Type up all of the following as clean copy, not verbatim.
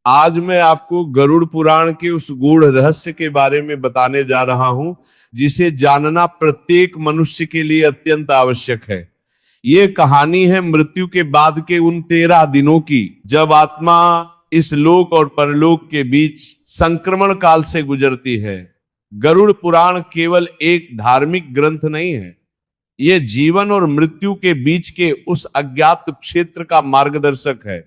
आज मैं आपको गरुड़ पुराण के उस गूढ़ रहस्य के बारे में बताने जा रहा हूं जिसे जानना प्रत्येक मनुष्य के लिए अत्यंत आवश्यक है। ये कहानी है मृत्यु के बाद के उन 13 दिनों की, जब आत्मा इस लोक और परलोक के बीच संक्रमण काल से गुजरती है। गरुड़ पुराण केवल एक धार्मिक ग्रंथ नहीं है, ये जीवन और मृत्यु के बीच के उस अज्ञात क्षेत्र का मार्गदर्शक है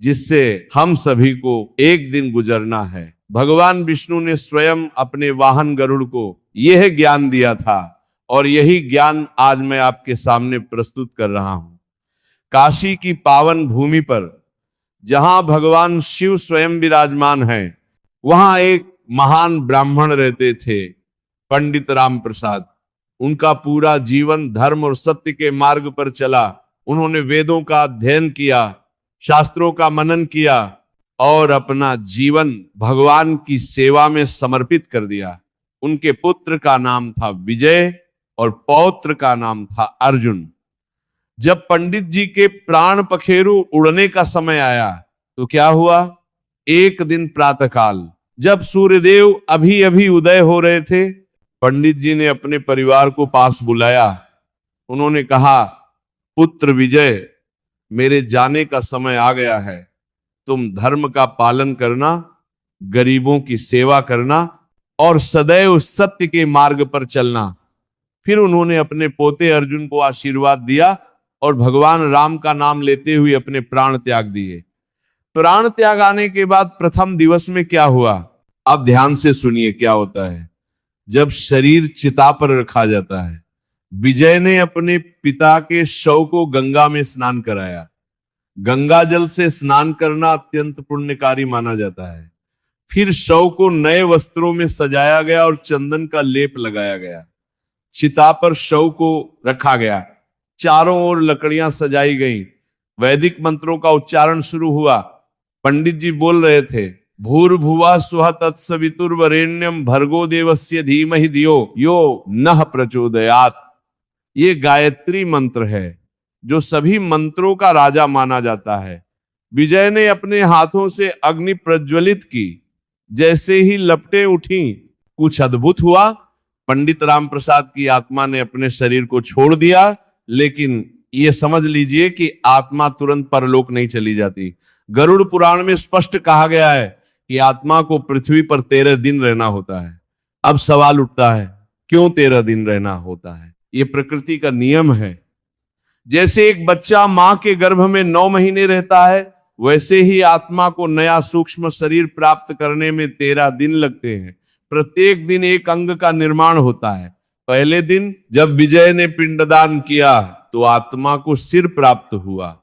जिससे हम सभी को एक दिन गुजरना है। भगवान विष्णु ने स्वयं अपने वाहन गरुड़ को यह ज्ञान दिया था और यही ज्ञान आज मैं आपके सामने प्रस्तुत कर रहा हूं। काशी की पावन भूमि पर जहां भगवान शिव स्वयं विराजमान हैं, वहां एक महान ब्राह्मण रहते थे, पंडित राम प्रसाद। उनका पूरा जीवन धर्म और सत्य के मार्ग पर चला। उन्होंने वेदों का अध्ययन किया, शास्त्रों का मनन किया और अपना जीवन भगवान की सेवा में समर्पित कर दिया। उनके पुत्र का नाम था विजय और पौत्र का नाम था अर्जुन। जब पंडित जी के प्राण पखेरु उड़ने का समय आया तो क्या हुआ? एक दिन प्रातःकाल जब सूर्यदेव अभी अभी उदय हो रहे थे, पंडित जी ने अपने परिवार को पास बुलाया। उन्होंने कहा, पुत्र विजय, मेरे जाने का समय आ गया है। तुम धर्म का पालन करना, गरीबों की सेवा करना और सदैव सत्य के मार्ग पर चलना। फिर उन्होंने अपने पोते अर्जुन को आशीर्वाद दिया और भगवान राम का नाम लेते हुए अपने प्राण त्याग दिए। प्राण त्याग आने के बाद प्रथम दिवस में क्या हुआ, आप ध्यान से सुनिए क्या होता है। जब शरीर चिता पर रखा जाता है, विजय ने अपने पिता के शव को गंगा में स्नान कराया। गंगा जल से स्नान करना अत्यंत पुण्यकारी माना जाता है। फिर शव को नए वस्त्रों में सजाया गया और चंदन का लेप लगाया गया। चिता पर शव को रखा गया, चारों ओर लकड़ियां सजाई गईं, वैदिक मंत्रों का उच्चारण शुरू हुआ। पंडित जी बोल रहे थे, भूर्भुवः स्वः तत्सवितुर्वरेण्यं भर्गो देवस्य धीमहि धियो यो नः प्रचोदयात्। ये गायत्री मंत्र है जो सभी मंत्रों का राजा माना जाता है। विजय ने अपने हाथों से अग्नि प्रज्वलित की। जैसे ही लपटें उठी, कुछ अद्भुत हुआ। पंडित राम प्रसाद की आत्मा ने अपने शरीर को छोड़ दिया, लेकिन ये समझ लीजिए कि आत्मा तुरंत परलोक नहीं चली जाती। गरुड़ पुराण में स्पष्ट कहा गया है कि आत्मा को पृथ्वी पर 13 दिन रहना होता है। अब सवाल उठता है, क्यों 13 दिन रहना होता है? ये प्रकृति का नियम है। जैसे एक बच्चा मां के गर्भ में 9 महीने रहता है, वैसे ही आत्मा को नया सूक्ष्म शरीर प्राप्त करने में 13 दिन लगते हैं। प्रत्येक दिन एक अंग का निर्माण होता है। पहले दिन जब विजय ने पिंडदान किया तो आत्मा को सिर प्राप्त हुआ।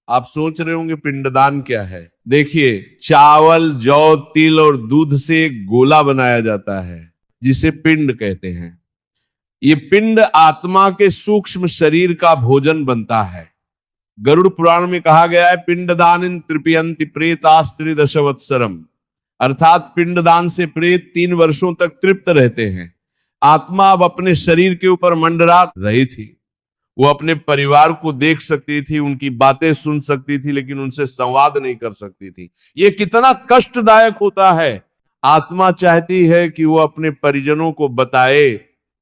आप सोच रहे होंगे पिंडदान क्या है? देखिए, चावल, जौ, तिल और दूध से एक गोला बनाया जाता है जिसे पिंड कहते हैं। ये पिंड आत्मा के सूक्ष्म शरीर का भोजन बनता है। गरुड़ पुराण में कहा गया है, पिंडदान तृप्यन्ति प्रेतास्त्रिदश वत्सरम, अर्थात पिंडदान से प्रेत 3 वर्षों तक तृप्त रहते हैं। आत्मा अब अपने शरीर के ऊपर मंडरा रही थी। वो अपने परिवार को देख सकती थी, उनकी बातें सुन सकती थी, लेकिन उनसे संवाद नहीं कर सकती थी। ये कितना कष्टदायक होता है। आत्मा चाहती है कि वो अपने परिजनों को बताए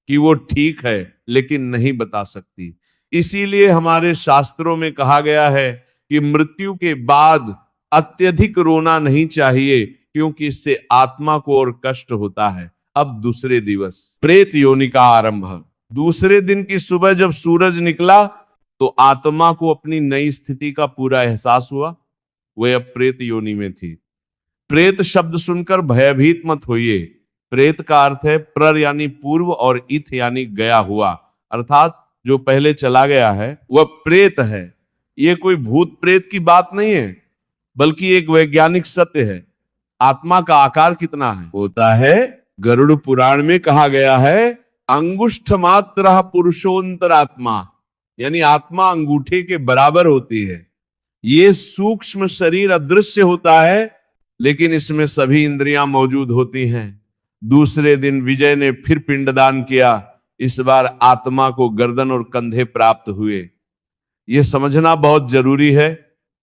कि वो ठीक है, लेकिन नहीं बता सकती। इसीलिए हमारे शास्त्रों में कहा गया है कि मृत्यु के बाद अत्यधिक रोना नहीं चाहिए, क्योंकि इससे आत्मा को और कष्ट होता है। अब दूसरे दिवस प्रेत योनि का आरंभ। दूसरे दिन की सुबह जब सूरज निकला तो आत्मा को अपनी नई स्थिति का पूरा एहसास हुआ। वह अब प्रेत योनि में थी। प्रेत शब्द सुनकर भयभीत मत होइए। प्रेत का अर्थ है प्रर यानी पूर्व और इत यानी गया हुआ, अर्थात जो पहले चला गया है वह प्रेत है। यह कोई भूत प्रेत की बात नहीं है, बल्कि एक वैज्ञानिक सत्य है। आत्मा का आकार कितना है होता है? गरुड़ पुराण में कहा गया है, अंगुष्ठ मात्र पुरुषोंतरात्मा, यानी आत्मा अंगूठे के बराबर होती है। ये सूक्ष्म शरीर अदृश्य होता है, लेकिन इसमें सभी इंद्रियां मौजूद होती हैं। दूसरे दिन विजय ने फिर पिंडदान किया। इस बार आत्मा को गर्दन और कंधे प्राप्त हुए। यह समझना बहुत जरूरी है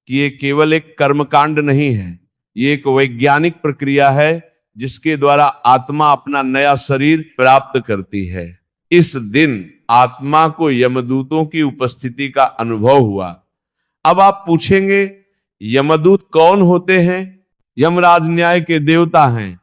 कि ये केवल एक कर्मकांड नहीं है, ये एक वैज्ञानिक प्रक्रिया है जिसके द्वारा आत्मा अपना नया शरीर प्राप्त करती है। इस दिन आत्मा को यमदूतों की उपस्थिति का अनुभव हुआ। अब आप पूछेंगे यमदूत कौन होते हैं? यमराज न्याय के देवता हैं।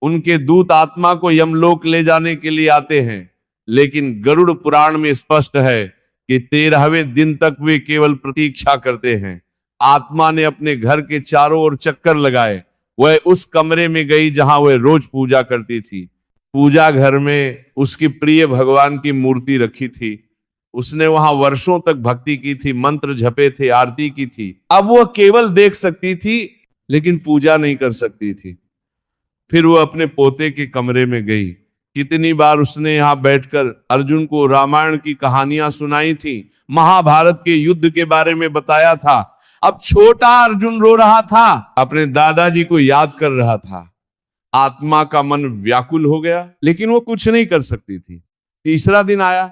उनके दूत आत्मा को यमलोक ले जाने के लिए आते हैं, लेकिन गरुड़ पुराण में स्पष्ट है कि 13वें दिन तक वे केवल प्रतीक्षा करते हैं। आत्मा ने अपने घर के चारों ओर चक्कर लगाए। वह उस कमरे में गई जहां वह रोज पूजा करती थी। पूजा घर में उसकी प्रिय भगवान की मूर्ति रखी थी। उसने वहां वर्षों तक भक्ति की थी, मंत्र जपे थे, आरती की थी। अब वह केवल देख सकती थी लेकिन पूजा नहीं कर सकती थी। फिर वह अपने पोते के कमरे में गई। कितनी बार उसने यहां बैठकर अर्जुन को रामायण की कहानियां सुनाई थी, महाभारत के युद्ध के बारे में बताया था। अब छोटा अर्जुन रो रहा था, अपने दादाजी को याद कर रहा था। आत्मा का मन व्याकुल हो गया, लेकिन वो कुछ नहीं कर सकती थी। तीसरा दिन आया।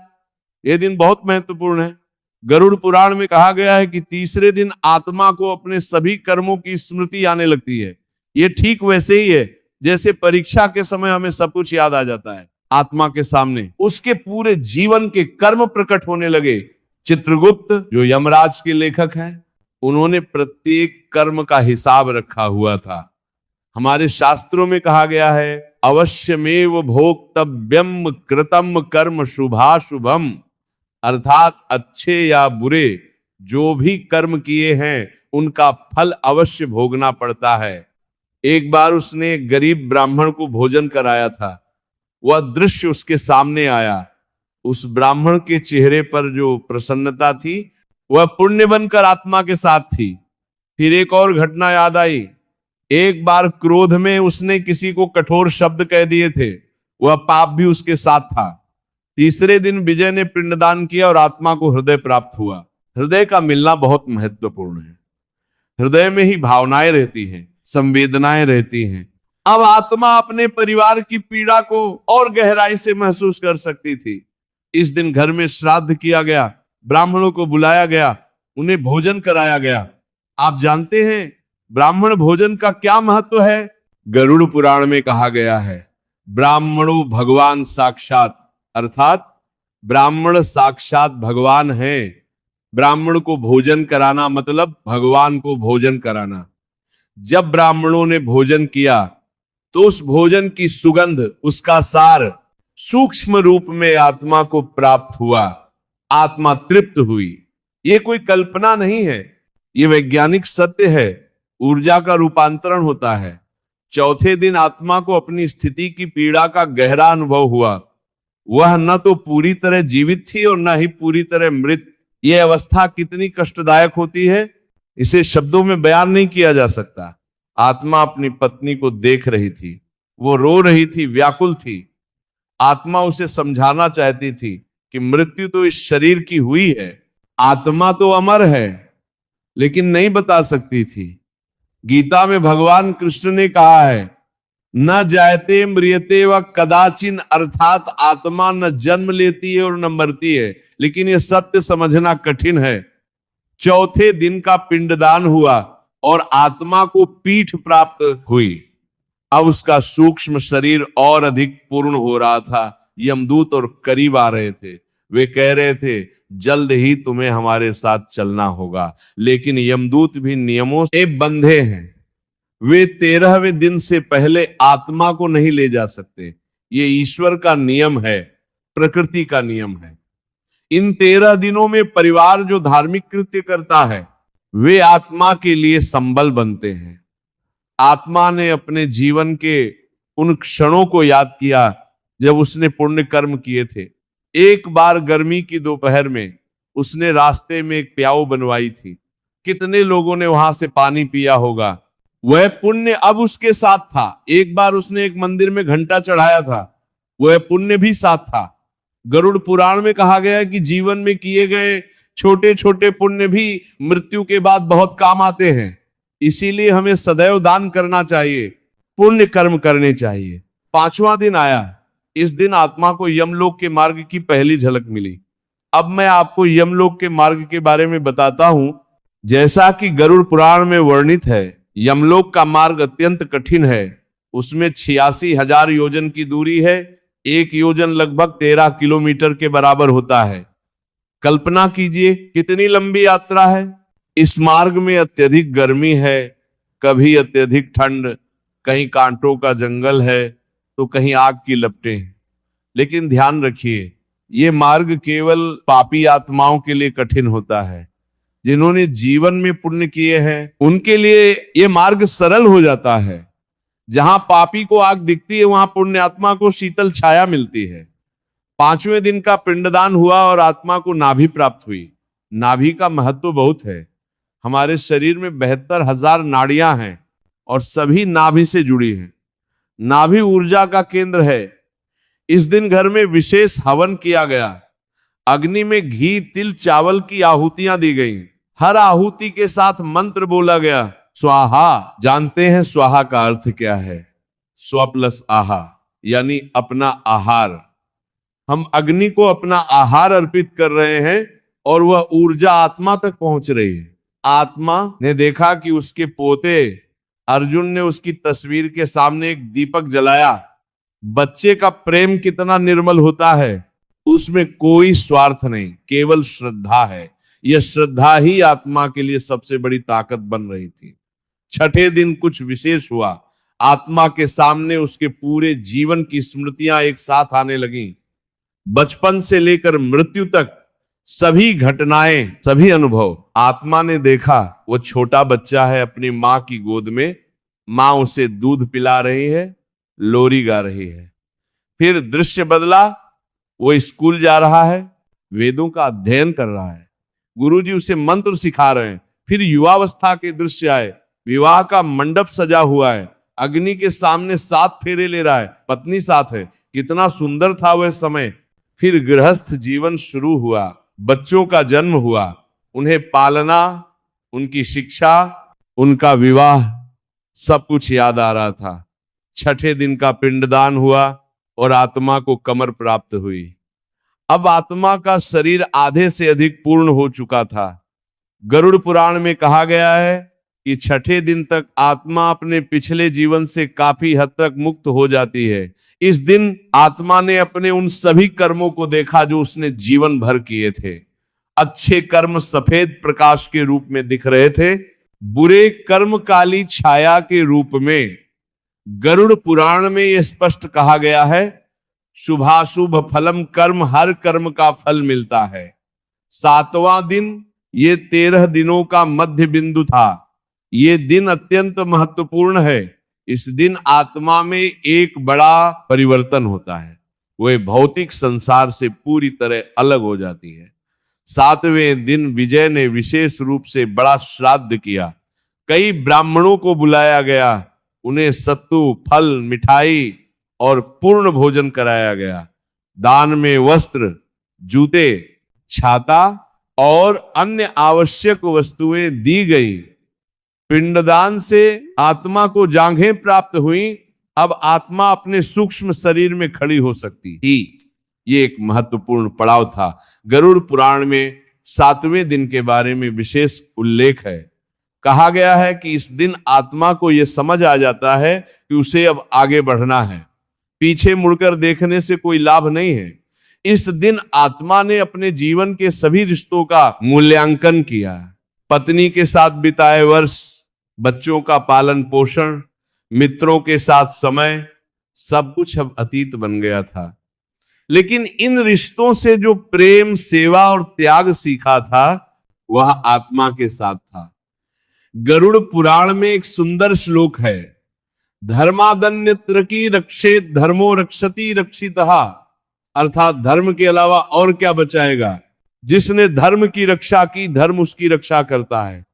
यह दिन बहुत महत्वपूर्ण है। गरुड़ पुराण में कहा गया है कि तीसरे दिन आत्मा को अपने सभी कर्मों की स्मृति आने लगती है। ये ठीक वैसे ही है जैसे परीक्षा के समय हमें सब कुछ याद आ जाता है। आत्मा के सामने उसके पूरे जीवन के कर्म प्रकट होने लगे। चित्रगुप्त जो यमराज के लेखक हैं, उन्होंने प्रत्येक कर्म का हिसाब रखा हुआ था। हमारे शास्त्रों में कहा गया है, अवश्यमेव भोक्तव्यम कृतम कर्म शुभाशुभम, अर्थात अच्छे या बुरे जो भी कर्म किए हैं उनका फल अवश्य भोगना पड़ता है। एक बार उसने एक गरीब ब्राह्मण को भोजन कराया था। वह दृश्य उसके सामने आया। उस ब्राह्मण के चेहरे पर जो प्रसन्नता थी वह पुण्य बनकर आत्मा के साथ थी। फिर एक और घटना याद आई। एक बार क्रोध में उसने किसी को कठोर शब्द कह दिए थे। वह पाप भी उसके साथ था। तीसरे दिन विजय ने पिंडदान किया और आत्मा को हृदय प्राप्त हुआ। हृदय का मिलना बहुत महत्वपूर्ण है। हृदय में ही भावनाएं रहती हैं, संवेदनाएं रहती हैं। अब आत्मा अपने परिवार की पीड़ा को और गहराई से महसूस कर सकती थी। इस दिन घर में श्राद्ध किया गया, ब्राह्मणों को बुलाया गया, उन्हें भोजन कराया गया। आप जानते हैं ब्राह्मण भोजन का क्या महत्व है? गरुड़ पुराण में कहा गया है, ब्राह्मणों भगवान साक्षात, अर्थात ब्राह्मण साक्षात भगवान है। ब्राह्मण को भोजन कराना मतलब भगवान को भोजन कराना। जब ब्राह्मणों ने भोजन किया तो उस भोजन की सुगंध, उसका सार सूक्ष्म रूप में आत्मा को प्राप्त हुआ। आत्मा तृप्त हुई। ये कोई कल्पना नहीं है, ये वैज्ञानिक सत्य है। ऊर्जा का रूपांतरण होता है। चौथे दिन आत्मा को अपनी स्थिति की पीड़ा का गहरा अनुभव हुआ। वह न तो पूरी तरह जीवित थी और न ही पूरी तरह मृत। यह अवस्था कितनी कष्टदायक होती है, इसे शब्दों में बयान नहीं किया जा सकता। आत्मा अपनी पत्नी को देख रही थी, वो रो रही थी, व्याकुल थी। आत्मा उसे समझाना चाहती थी कि मृत्यु तो इस शरीर की हुई है, आत्मा तो अमर है, लेकिन नहीं बता सकती थी। गीता में भगवान कृष्ण ने कहा है, न जायते म्रियते व कदाचिन, अर्थात आत्मा न जन्म लेती है और न मरती है। लेकिन यह सत्य समझना कठिन है। चौथे दिन का पिंडदान हुआ और आत्मा को पीठ प्राप्त हुई। अब उसका सूक्ष्म शरीर और अधिक पूर्ण हो रहा था। यमदूत और करीब आ रहे थे। वे कह रहे थे, जल्द ही तुम्हें हमारे साथ चलना होगा। लेकिन यमदूत भी नियमों से बंधे हैं। वे 13वें दिन से पहले आत्मा को नहीं ले जा सकते। ये ईश्वर का नियम है, प्रकृति का नियम है। इन 13 दिनों में परिवार जो धार्मिक कृत्य करता है, वे आत्मा के लिए संबल बनते हैं। आत्मा ने अपने जीवन के उन क्षणों को याद किया जब उसने पुण्य कर्म किए थे। एक बार गर्मी की दोपहर में उसने रास्ते में एक प्याऊ बनवाई थी। कितने लोगों ने वहां से पानी पिया होगा। वह पुण्य अब उसके साथ था। एक बार उसने एक मंदिर में घंटा चढ़ाया था, वह पुण्य भी साथ था। गरुड़ पुराण में कहा गया है कि जीवन में किए गए छोटे छोटे पुण्य भी मृत्यु के बाद बहुत काम आते हैं। इसीलिए हमें सदैव दान करना चाहिए, पुण्य कर्म करने चाहिए। 5वां दिन आया। इस दिन आत्मा को यमलोक के मार्ग की पहली झलक मिली। अब मैं आपको यमलोक के मार्ग के बारे में बताता हूं। जैसा कि गरुड़ पुराण में वर्णित है, यमलोक का मार्ग अत्यंत कठिन है। उसमें 86,000 योजन की दूरी है। 1 योजन लगभग 13 किलोमीटर के बराबर होता है। कल्पना कीजिए कितनी लंबी यात्रा है। इस मार्ग में अत्यधिक गर्मी है, कभी अत्यधिक ठंड, कहीं कांटों का जंगल है तो कहीं आग की लपटें हैं। लेकिन ध्यान रखिए, ये मार्ग केवल पापी आत्माओं के लिए कठिन होता है। जिन्होंने जीवन में पुण्य किए हैं उनके लिए ये मार्ग सरल हो जाता है। जहां पापी को आग दिखती है वहां पुण्य आत्मा को शीतल छाया मिलती है। 5वें दिन का पिंडदान हुआ और आत्मा को नाभि प्राप्त हुई। नाभि का महत्व बहुत है। हमारे शरीर में 72,000 नाड़ियां हैं और सभी नाभि से जुड़ी हैं। नाभि ऊर्जा का केंद्र है। इस दिन घर में विशेष हवन किया गया। अग्नि में घी, तिल, चावल की आहुतियां दी गईं। हर आहुति के साथ मंत्र बोला गया, स्वाहा। जानते हैं स्वाहा का अर्थ क्या है? स्व प्लस आहा, यानी अपना आहार। हम अग्नि को अपना आहार अर्पित कर रहे हैं और वह ऊर्जा आत्मा तक पहुंच रही है। आत्मा ने देखा कि उसके पोते अर्जुन ने उसकी तस्वीर के सामने एक दीपक जलाया। बच्चे का प्रेम कितना निर्मल होता है, उसमें कोई स्वार्थ नहीं, केवल श्रद्धा है। यह श्रद्धा ही आत्मा के लिए सबसे बड़ी ताकत बन रही थी। 6ठे दिन कुछ विशेष हुआ। आत्मा के सामने उसके पूरे जीवन की स्मृतियां एक साथ आने लगीं। बचपन से लेकर मृत्यु तक सभी घटनाएं, सभी अनुभव। आत्मा ने देखा वो छोटा बच्चा है अपनी मां की गोद में, मां उसे दूध पिला रही है, लोरी गा रही है। फिर दृश्य बदला, वो स्कूल जा रहा है, वेदों का अध्ययन कर रहा है, गुरुजी उसे मंत्र सिखा रहे हैं। फिर युवावस्था के दृश्य आए, विवाह का मंडप सजा हुआ है, अग्नि के सामने 7 फेरे ले रहा है, पत्नी साथ है, कितना सुंदर था वह समय। फिर गृहस्थ जीवन शुरू हुआ, बच्चों का जन्म हुआ, उन्हें पालना, उनकी शिक्षा, उनका विवाह, सब कुछ याद आ रहा था। 6ठे दिन का पिंडदान हुआ और आत्मा को कमर प्राप्त हुई। अब आत्मा का शरीर आधे से अधिक पूर्ण हो चुका था। गरुड़ पुराण में कहा गया है कि 6ठे दिन तक आत्मा अपने पिछले जीवन से काफी हद तक मुक्त हो जाती है। इस दिन आत्मा ने अपने उन सभी कर्मों को देखा जो उसने जीवन भर किए थे। अच्छे कर्म सफेद प्रकाश के रूप में दिख रहे थे, बुरे कर्म काली छाया के रूप में। गरुड़ पुराण में यह स्पष्ट कहा गया है, शुभाशुभ फलम कर्म, हर कर्म का फल मिलता है। 7वां दिन ये 13 दिनों का मध्य बिंदु था। ये दिन अत्यंत महत्वपूर्ण है। इस दिन आत्मा में एक बड़ा परिवर्तन होता है, वह भौतिक संसार से पूरी तरह अलग हो जाती है। 7वें दिन विजय ने विशेष रूप से बड़ा श्राद्ध किया। कई ब्राह्मणों को बुलाया गया, उन्हें सत्तू, फल, मिठाई और पूर्ण भोजन कराया गया। दान में वस्त्र, जूते, छाता और अन्य आवश्यक वस्तुएं दी गई। पिंडदान से आत्मा को जांघें प्राप्त हुई। अब आत्मा अपने सूक्ष्म शरीर में खड़ी हो सकती थी। ये एक महत्वपूर्ण पड़ाव था। गरुड़ पुराण में 7वें दिन के बारे में विशेष उल्लेख है। कहा गया है कि इस दिन आत्मा को यह समझ आ जाता है कि उसे अब आगे बढ़ना है, पीछे मुड़कर देखने से कोई लाभ नहीं है। इस दिन आत्मा ने अपने जीवन के सभी रिश्तों का मूल्यांकन किया। पत्नी के साथ बिताए वर्ष, बच्चों का पालन पोषण, मित्रों के साथ समय, सब कुछ अब अतीत बन गया था। लेकिन इन रिश्तों से जो प्रेम, सेवा और त्याग सीखा था वह आत्मा के साथ था। गरुड़ पुराण में एक सुंदर श्लोक है, धर्मादन्यत्र की रक्षेत धर्मो रक्षति रक्षितः, अर्थात धर्म के अलावा और क्या बचाएगा। जिसने धर्म की रक्षा की, धर्म उसकी रक्षा करता है।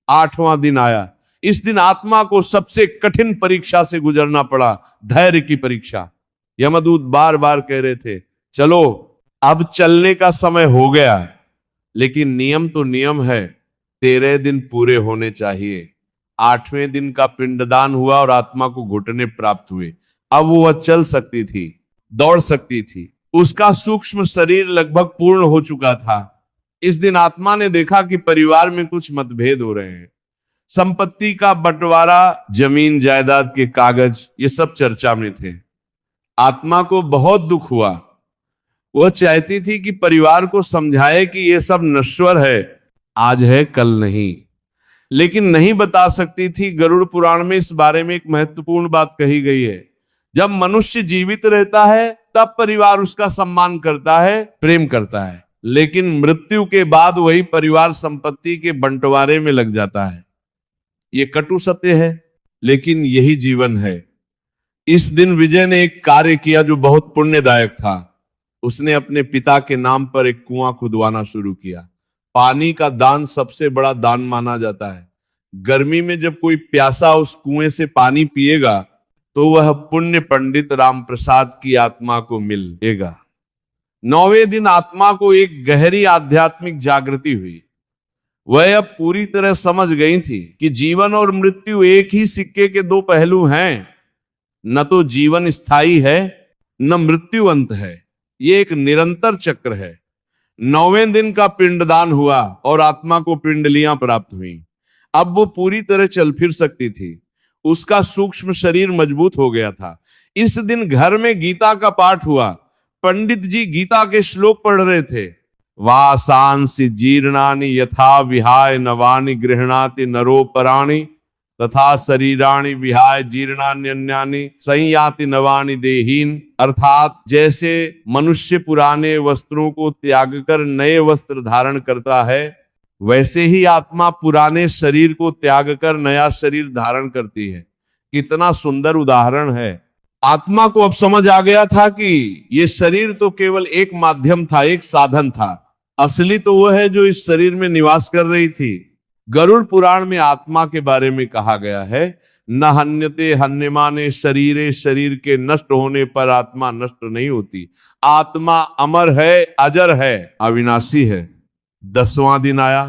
8वां दिन आया। इस दिन आत्मा को सबसे कठिन परीक्षा से गुजरना पड़ा, धैर्य की परीक्षा। यमदूत बार बार कह रहे थे, चलो अब चलने का समय हो गया, लेकिन नियम तो नियम है, 13 दिन पूरे होने चाहिए। 8वें दिन का पिंडदान हुआ और आत्मा को घुटने प्राप्त हुए। अब वह चल सकती थी, दौड़ सकती थी। उसका सूक्ष्म शरीर लगभग पूर्ण हो चुका था। इस दिन आत्मा ने देखा कि परिवार में कुछ मतभेद हो रहे हैं। संपत्ति का बंटवारा, जमीन जायदाद के कागज, ये सब चर्चा में थे। आत्मा को बहुत दुख हुआ। वह चाहती थी कि परिवार को समझाए कि ये सब नश्वर है, आज है कल नहीं, लेकिन नहीं बता सकती थी। गरुड़ पुराण में इस बारे में एक महत्वपूर्ण बात कही गई है। जब मनुष्य जीवित रहता है तब परिवार उसका सम्मान करता है, प्रेम करता है, लेकिन मृत्यु के बाद वही परिवार संपत्ति के बंटवारे में लग जाता है। ये कटु सत्य है, लेकिन यही जीवन है। इस दिन विजय ने एक कार्य किया जो बहुत पुण्यदायक था। उसने अपने पिता के नाम पर एक कुआं खुदवाना शुरू किया। पानी का दान सबसे बड़ा दान माना जाता है। गर्मी में जब कोई प्यासा उस कुएं से पानी पिएगा तो वह पुण्य पंडित राम प्रसाद की आत्मा को मिलेगा। 9वें दिन आत्मा को एक गहरी आध्यात्मिक जागृति हुई। वह अब पूरी तरह समझ गई थी कि जीवन और मृत्यु एक ही सिक्के के दो पहलू हैं। न तो जीवन स्थायी है, न मृत्यु अंत है। ये एक निरंतर चक्र है। 9वें दिन का पिंडदान हुआ और आत्मा को पिंडलियां प्राप्त हुई। अब वो पूरी तरह चल फिर सकती थी। उसका सूक्ष्म शरीर मजबूत हो गया था। इस दिन घर में गीता का पाठ हुआ। पंडित जी गीता के श्लोक पढ़ रहे थे। वासांसि जीर्णानि यथा विहाय नवानि गृह्णाति नरोपराणि तथा शरीराणि विहाय जीर्णान्यन्यानि संयाति नवानि देहीन। अर्थात जैसे मनुष्य पुराने वस्त्रों को त्याग कर नए वस्त्र धारण करता है, वैसे ही आत्मा पुराने शरीर को त्याग कर नया शरीर धारण करती है। कितना सुंदर उदाहरण है। आत्मा को अब समझ आ गया था कि ये शरीर तो केवल एक माध्यम था, एक साधन था। असली तो वह है जो इस शरीर में निवास कर रही थी। गरुड़ पुराण में आत्मा के बारे में कहा गया है, न हन्यते हन्यमाने शरीरे, शरीर के नष्ट होने पर आत्मा नष्ट नहीं होती। आत्मा अमर है, अजर है, अविनाशी है। 10वां दिन आया।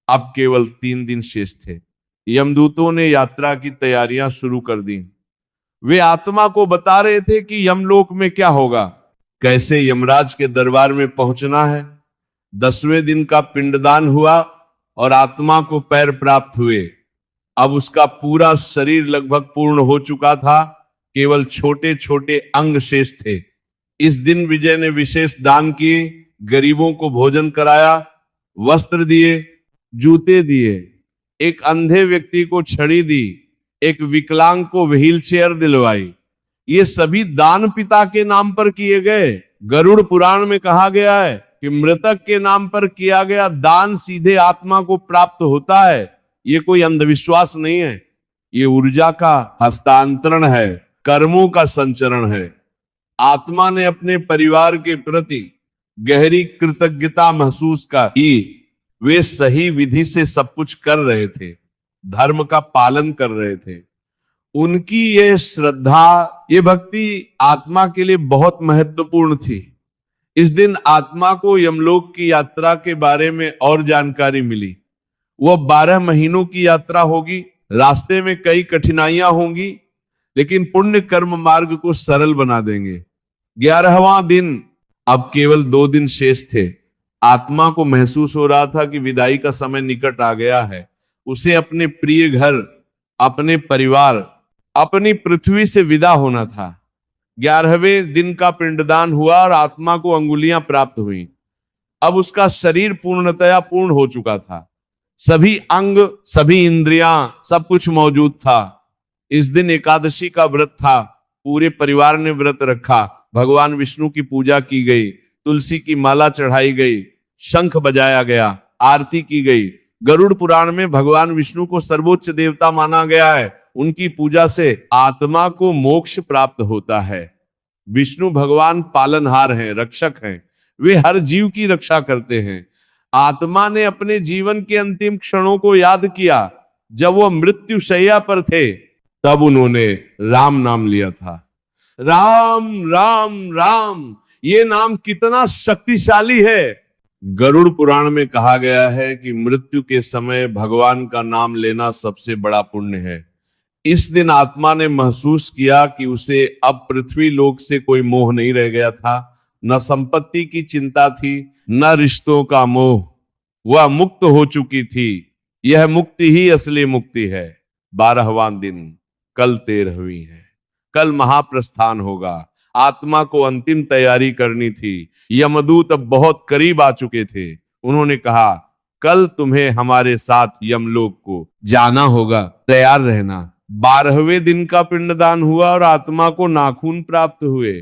अब केवल 3 दिन शेष थे। यमदूतों ने यात्रा की तैयारियां शुरू कर दी। वे आत्मा को बता रहे थे कि यमलोक में क्या होगा, कैसे यमराज के दरबार में पहुंचना है। 10वें दिन का पिंडदान हुआ और आत्मा को पैर प्राप्त हुए। अब उसका पूरा शरीर लगभग पूर्ण हो चुका था, केवल छोटे छोटे अंग शेष थे। इस दिन विजय ने विशेष दान किए, गरीबों को भोजन कराया, वस्त्र दिए, जूते दिए, एक अंधे व्यक्ति को छड़ी दी, एक विकलांग को व्हील चेयर दिलवाई। ये सभी दान पिता के नाम पर किए गए। गरुड़ पुराण में कहा गया है कि मृतक के नाम पर किया गया दान सीधे आत्मा को प्राप्त होता है। ये कोई अंधविश्वास नहीं है, ये ऊर्जा का हस्तांतरण है, कर्मों का संचरण है। आत्मा ने अपने परिवार के प्रति गहरी कृतज्ञता महसूस की। वे सही विधि से सब कुछ कर रहे थे, धर्म का पालन कर रहे थे। उनकी ये श्रद्धा, ये भक्ति आत्मा के लिए बहुत महत्वपूर्ण थी। इस दिन आत्मा को यमलोक की यात्रा के बारे में और जानकारी मिली। वह 12 महीनों की यात्रा होगी। रास्ते में कई कठिनाइयां होंगी, लेकिन पुण्य कर्म मार्ग को सरल बना देंगे। 11वां दिन, अब केवल 2 दिन शेष थे। आत्मा को महसूस हो रहा था कि विदाई का समय निकट आ गया है। उसे अपने प्रिय घर, अपने परिवार, अपनी पृथ्वी से विदा होना था। 11वें दिन का पिंडदान हुआ और आत्मा को अंगुलियां प्राप्त हुई। अब उसका शरीर पूर्णतया पूर्ण हो चुका था। सभी अंग, सभी इंद्रियां, सब कुछ मौजूद था। इस दिन एकादशी का व्रत था। पूरे परिवार ने व्रत रखा। भगवान विष्णु की पूजा की गई, तुलसी की माला चढ़ाई गई, शंख बजाया गया, आरती की गई। गरुड़ पुराण में भगवान विष्णु को सर्वोच्च देवता माना गया है। उनकी पूजा से आत्मा को मोक्ष प्राप्त होता है। विष्णु भगवान पालनहार हैं, रक्षक हैं। वे हर जीव की रक्षा करते हैं। आत्मा ने अपने जीवन के अंतिम क्षणों को याद किया। जब वो मृत्यु शैया पर थे, तब उन्होंने राम नाम लिया था। राम राम राम, ये नाम कितना शक्तिशाली है। गरुड़ पुराण में कहा गया है कि मृत्यु के समय भगवान का नाम लेना सबसे बड़ा पुण्य है। इस दिन आत्मा ने महसूस किया कि उसे अब पृथ्वी लोक से कोई मोह नहीं रह गया था। न संपत्ति की चिंता थी, न रिश्तों का मोह। वह मुक्त हो चुकी थी। यह मुक्ति ही असली मुक्ति है। 12वां दिन कल 13वीं है। कल महाप्रस्थान होगा। आत्मा को अंतिम तैयारी करनी थी। यमदूत अब बहुत करीब आ चुके थे। उन्होंने कहा, कल तुम्हें हमारे साथ यमलोक को जाना होगा, तैयार रहना। 12वें दिन का पिंडदान हुआ और आत्मा को नाखून प्राप्त हुए।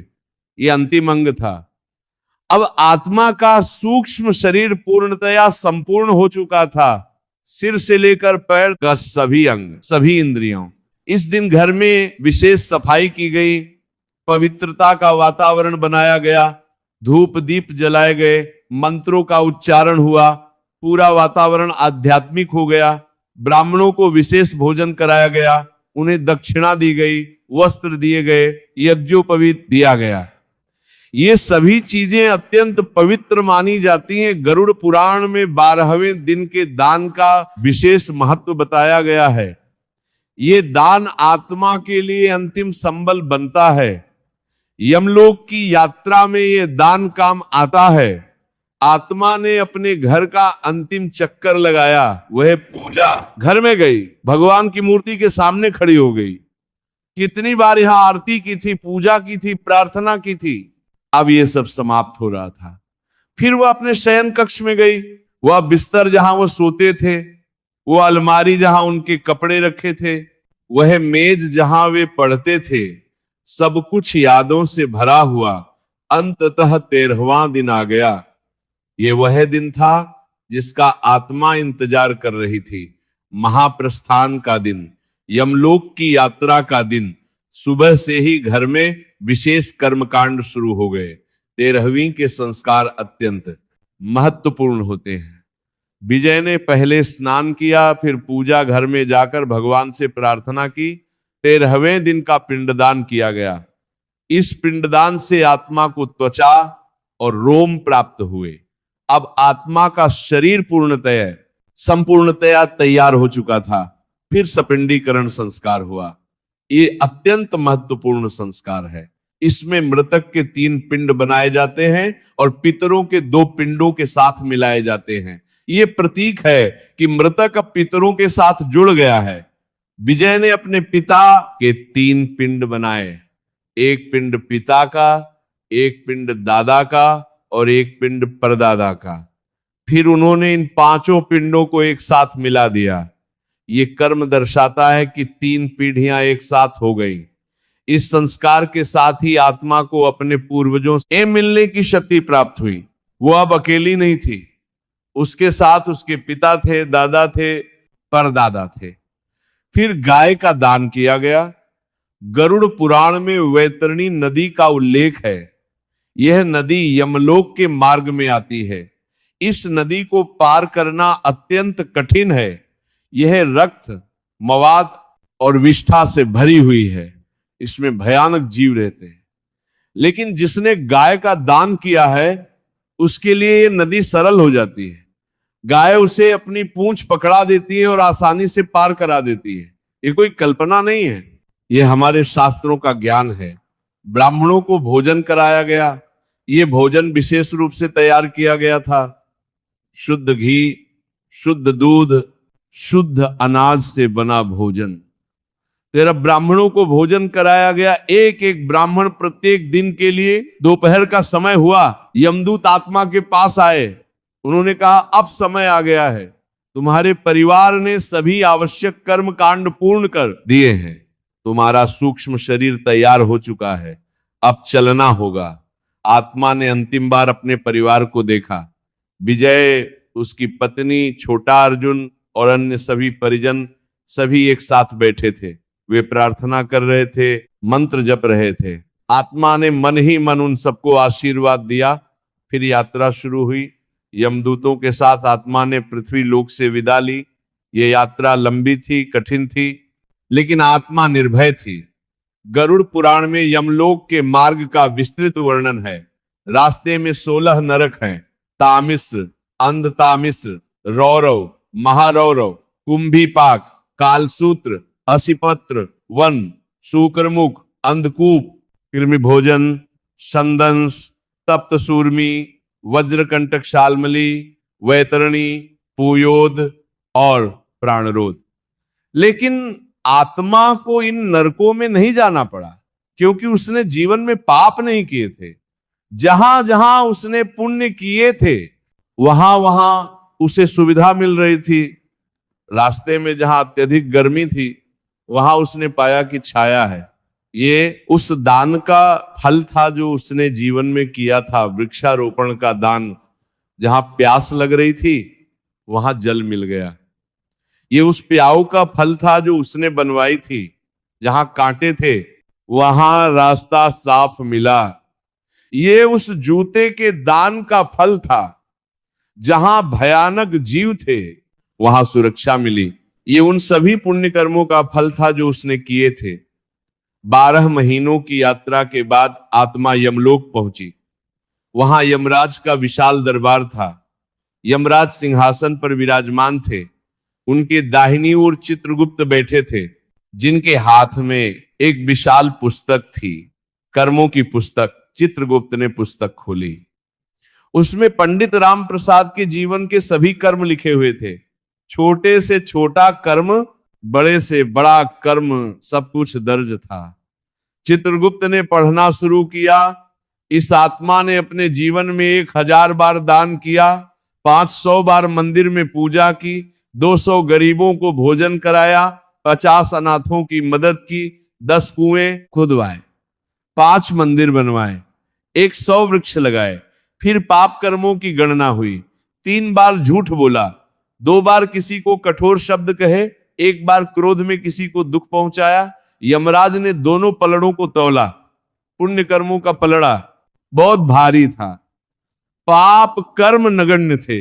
ये अंतिम अंग था। अब आत्मा का सूक्ष्म शरीर पूर्णतया संपूर्ण हो चुका था। सिर से लेकर पैर का सभी अंग, सभी इंद्रियों। इस दिन घर में विशेष सफाई की गई, पवित्रता का वातावरण बनाया गया, धूप दीप जलाए गए, मंत्रों का उच्चारण हुआ, पूरा वातावरण आध्यात्मिक हो गया। ब्राह्मणों को विशेष भोजन कराया गया, उन्हें दक्षिणा दी गई, वस्त्र दिए गए, यज्ञोपवीत दिया गया। ये सभी चीजें अत्यंत पवित्र मानी जाती हैं। गरुड़ पुराण में 12वें दिन के दान का विशेष महत्व बताया गया है। ये दान आत्मा के लिए अंतिम संबल बनता है। यमलोक की यात्रा में ये दान काम आता है। आत्मा ने अपने घर का अंतिम चक्कर लगाया, वह पूजा। घर में गई, भगवान की मूर्ति के सामने खड़ी हो गई। कितनी बार यहां आरती की थी, पूजा की थी, प्रार्थना की थी। अब ये सब समाप्त हो रहा था। फिर वह अपने शयन कक्ष में गई। वह बिस्तर जहां वो सोते थे, वो अलमारी जहां उनके कपड़े रखे थे, वह मेज जहां वे पढ़ते थे, सब कुछ यादों से भरा हुआ। अंततः 13वां दिन आ गया। ये वह दिन था जिसका आत्मा इंतजार कर रही थी। महाप्रस्थान का दिन, यमलोक की यात्रा का दिन। सुबह से ही घर में विशेष कर्मकांड शुरू हो गए। 13वीं के संस्कार अत्यंत महत्वपूर्ण होते हैं। विजय ने पहले स्नान किया, फिर पूजा घर में जाकर भगवान से प्रार्थना की। 13वें दिन का पिंडदान किया गया। इस पिंडदान से आत्मा को त्वचा और रोम प्राप्त हुए। अब आत्मा का शरीर संपूर्णतया तैयार हो चुका था। फिर सपिंडीकरण संस्कार हुआ। ये अत्यंत महत्वपूर्ण संस्कार है। इसमें मृतक के 3 पिंड बनाए जाते हैं और पितरों के 2 पिंडों के साथ मिलाए जाते हैं। ये प्रतीक है कि मृतक अब पितरों के साथ जुड़ गया है। विजय ने अपने पिता के 3 पिंड बनाए। एक पिंड पिता का, एक पिंड दादा का और एक पिंड परदादा का। फिर उन्होंने इन 5 पिंडों को एक साथ मिला दिया। ये कर्म दर्शाता है कि 3 पीढ़ियां एक साथ हो गई। इस संस्कार के साथ ही आत्मा को अपने पूर्वजों से मिलने की शक्ति प्राप्त हुई। वो अब अकेली नहीं थी, उसके साथ उसके पिता थे, दादा थे, परदादा थे। फिर गाय का दान किया गया। गरुड़ पुराण में वैतरणी नदी का उल्लेख है। यह नदी यमलोक के मार्ग में आती है। इस नदी को पार करना अत्यंत कठिन है। यह रक्त, मवाद और विष्ठा से भरी हुई है। इसमें भयानक जीव रहते हैं। लेकिन जिसने गाय का दान किया है, उसके लिए यह नदी सरल हो जाती है। गाय उसे अपनी पूंछ पकड़ा देती है और आसानी से पार करा देती है। ये कोई कल्पना नहीं है, यह हमारे शास्त्रों का ज्ञान है। ब्राह्मणों को भोजन कराया गया। यह भोजन विशेष रूप से तैयार किया गया था। शुद्ध घी, शुद्ध दूध, शुद्ध अनाज से बना भोजन। तेरा ब्राह्मणों को भोजन कराया गया। एक एक ब्राह्मण प्रत्येक दिन के लिए दोपहर का समय हुआ, यमदूत आत्मा के पास आए। उन्होंने कहा, अब समय आ गया है, तुम्हारे परिवार ने सभी आवश्यक कर्म कांड पूर्ण कर दिए हैं, तुम्हारा सूक्ष्म शरीर तैयार हो चुका है, अब चलना होगा। आत्मा ने अंतिम बार अपने परिवार को देखा। विजय, उसकी पत्नी, छोटा अर्जुन और अन्य सभी परिजन सभी एक साथ बैठे थे। वे प्रार्थना कर रहे थे, मंत्र जप रहे थे। आत्मा ने मन ही मन उन सबको आशीर्वाद दिया। फिर यात्रा शुरू हुई। यमदूतों के साथ आत्मा ने पृथ्वी लोक से विदा ली। ये यात्रा लंबी थी, कठिन थी, लेकिन आत्मा निर्भय थी। गरुड़ पुराण में यमलोक के मार्ग का विस्तृत वर्णन है। रास्ते में 16 नरक हैं। तामिश्र, अंधतामिश्र, रौरव, महारौरव, कुंभीपाक, कालसूत्र, असिपत्र, वन, शुक्रमुख, अंधकूप, कृमिभोजन, संदंश, तप्त सूर्मी, वज्रकंटक शालमली, वैतरणी, पुयोद और प्राणरोध। लेकिन आत्मा को इन नरकों में नहीं जाना पड़ा, क्योंकि उसने जीवन में पाप नहीं किए थे। जहां जहां उसने पुण्य किए थे वहां वहां उसे सुविधा मिल रही थी। रास्ते में जहां अत्यधिक गर्मी थी वहां उसने पाया कि छाया है। ये उस दान का फल था जो उसने जीवन में किया था, वृक्षारोपण का दान। जहां प्यास लग रही थी वहां जल मिल गया। ये उस प्याऊ का फल था जो उसने बनवाई थी। जहां कांटे थे वहां रास्ता साफ मिला। ये उस जूते के दान का फल था। जहां भयानक जीव थे वहां सुरक्षा मिली। ये उन सभी पुण्य कर्मों का फल था जो उसने किए थे। 12 महीनों की यात्रा के बाद आत्मा यमलोक पहुंची। वहां यमराज का विशाल दरबार था। यमराज सिंहासन पर विराजमान थे। उनके दाहिनी ओर चित्रगुप्त बैठे थे, जिनके हाथ में एक विशाल पुस्तक थी, कर्मों की पुस्तक। चित्रगुप्त ने पुस्तक खोली। उसमें पंडित राम प्रसाद के जीवन के सभी कर्म लिखे हुए थे। छोटे से छोटा कर्म, बड़े से बड़ा कर्म, सब कुछ दर्ज था। चित्रगुप्त ने पढ़ना शुरू किया। इस आत्मा ने अपने जीवन में 1000 बार दान किया, 500 बार मंदिर में पूजा की, 200 गरीबों को भोजन कराया, 50 अनाथों की मदद की, 10 कुएं खुदवाए, 5 मंदिर बनवाए, 100 वृक्ष लगाए। फिर पाप कर्मों की गणना हुई। 3 बार झूठ बोला, 2 बार किसी को कठोर शब्द कहे, 1 बार क्रोध में किसी को दुख पहुंचाया। यमराज ने दोनों पलड़ों को तौला। पुण्य कर्मों का पलड़ा बहुत भारी था, पाप कर्म नगण्य थे।